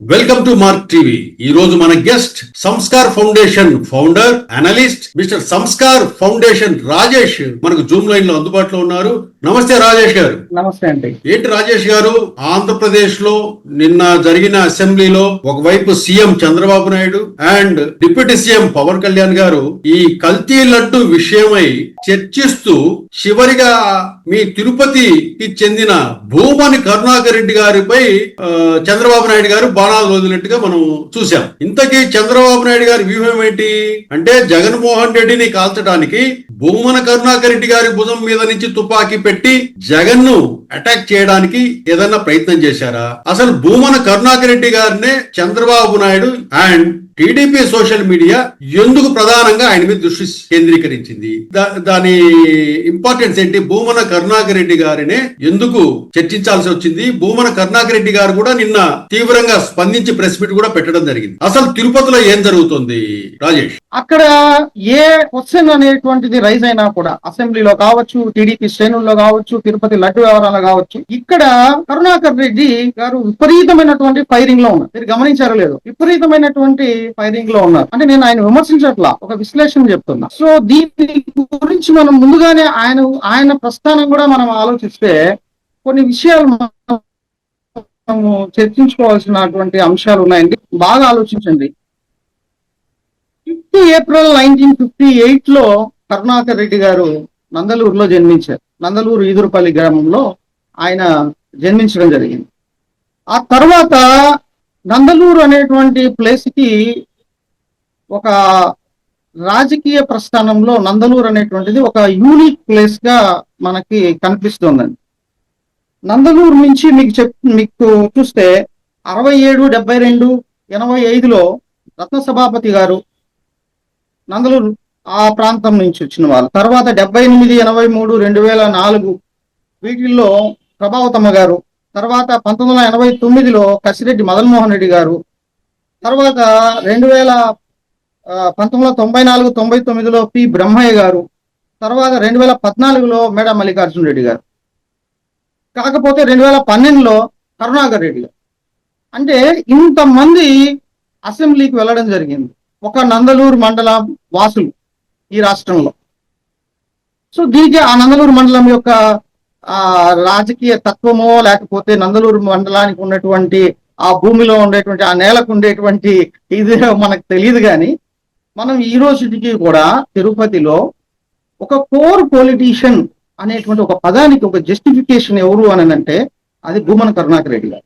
Welcome to mark TV. ఈ రోజు మన guest Sanskar foundation founder analyst mister Sanskar foundation Rajesh మనకు జూమ్ లైన్ లో అందుబాటులో ఉన్నారు. నమస్తే రాజేష్ గారు. నమస్తే అండి. ఏంటి రాజేష్ గారు, ఆంధ్రప్రదేశ్ లో నిన్న జరిగిన అసెంబ్లీలో ఒకవైపు CM Chandrababu Naidu and deputy CM Pawan Kalyan గారు ఈ కల్తీ లడ్డు విషయమై చర్చిస్తూ చివరిగా మీ తిరుపతికి చెందిన భూమని కరుణాకర్ రెడ్డి గారిపై చంద్రబాబు నాయుడు గారు బాణాలు వదిలినట్టుగా మనం చూసాం. ఇంతకీ చంద్రబాబు నాయుడు గారి వ్యూహం ఏంటి అంటే, జగన్మోహన్ రెడ్డిని కాల్చడానికి భూమన కరుణాకర్ రెడ్డి గారి భుజం మీద నుంచి తుపాకీ పెట్టి జగన్ ను అటాక్ చేయడానికి ఏదన్నా ప్రయత్నం చేశారా? అసలు భూమన కరుణాకర్ రెడ్డి గారినే Chandrababu Naidu and TDP social media ఎందుకు ప్రధానంగా ఆయన మీద దృష్టి కేంద్రీకరించింది? దాని ఇంపార్టెన్స్ ఏంటి? భూమన కరుణాకర్ రెడ్డి గారినే ఎందుకు చర్చించాల్సి వచ్చింది? భూమన కరుణాకర్ రెడ్డి గారు కూడా నిన్న తీవ్రంగా స్పందించి ప్రెస్ మీట్ కూడా పెట్టడం జరిగింది. అసలు తిరుపతిలో ఏం జరుగుతుంది రాజేష్? అక్కడ ఏ క్వశ్చన్ అనేటువంటిది రైజ్ అయినా కూడా, అసెంబ్లీలో కావచ్చు, టీడీపీ శ్రేణుల్లో కావచ్చు, తిరుపతి లడ్డు వ్యవహారాలు కావచ్చు, ఇక్కడ కరుణాకర్ రెడ్డి గారు విపరీతమైనటువంటి ఫైరింగ్ లో ఉన్నారు. మీరు గమనించారో లేదు, విపరీతమైనటువంటి ఫైరింగ్ లో ఉన్నారు. అంటే నేను ఆయన విమర్శించట్లా, ఒక విశ్లేషణ చెప్తున్నా. సో దీని గురించి మనం ముందుగానే ఆయన ప్రస్థానం కూడా మనం ఆలోచిస్తే కొన్ని విషయాలు మనము చర్చించుకోవాల్సినటువంటి అంశాలు ఉన్నాయండి. బాగా ఆలోచించండి. 5 ఏప్రిల్ 1958 లో కరుణాకర్ రెడ్డి గారు నందలూరులో జన్మించారు. నందలూరు ఈదురుపల్లి గ్రామంలో ఆయన జన్మించడం జరిగింది. ఆ తర్వాత నందలూరు అనేటువంటి ప్లేస్ కి ఒక రాజకీయ ప్రస్థానంలో నందలూరు అనేటువంటిది ఒక యూనిక్ ప్లేస్ గా మనకి కనిపిస్తుందండి. నందలూరు నుంచి మీకు చూస్తే 67, 72, 85లో రత్న సభాపతి గారు నందలూరు ఆ ప్రాంతం నుంచి వచ్చిన వాళ్ళు. తర్వాత 78, 83, 2004 వీటిల్లో ప్రభావతమ్మ గారు. తర్వాత 1989లో కసిరెడ్డి మదన్మోహన్ రెడ్డి గారు. తర్వాత 1994, 99లో పి బ్రహ్మయ్య గారు. తర్వాత 2014లో మేడ మల్లికార్జున రెడ్డి గారు. కాకపోతే 2012లో కరుణాకర్ రెడ్డి గారు. అంటే ఇంతమంది అసెంబ్లీకి వెళ్ళడం జరిగింది, ఒక నందలూరు మండల వాసులు ఈ రాష్ట్రంలో. సో దీనికి ఆ నందలూరు మండలం యొక్క రాజకీయ తత్వమో, లేకపోతే నందలూరు మండలానికి ఉన్నటువంటి ఆ భూమిలో ఉండేటువంటి ఆ నేలకు ఉండేటువంటి ఇది మనకు తెలియదు. కానీ మనం ఈ రోజుకి కూడా తిరుపతిలో ఒక కోర్ పొలిటీషియన్ అనేటువంటి ఒక పదానికి ఒక జస్టిఫికేషన్ ఎవరు అని అంటే అది భూమన కరుణాకర్ రెడ్డి గారు.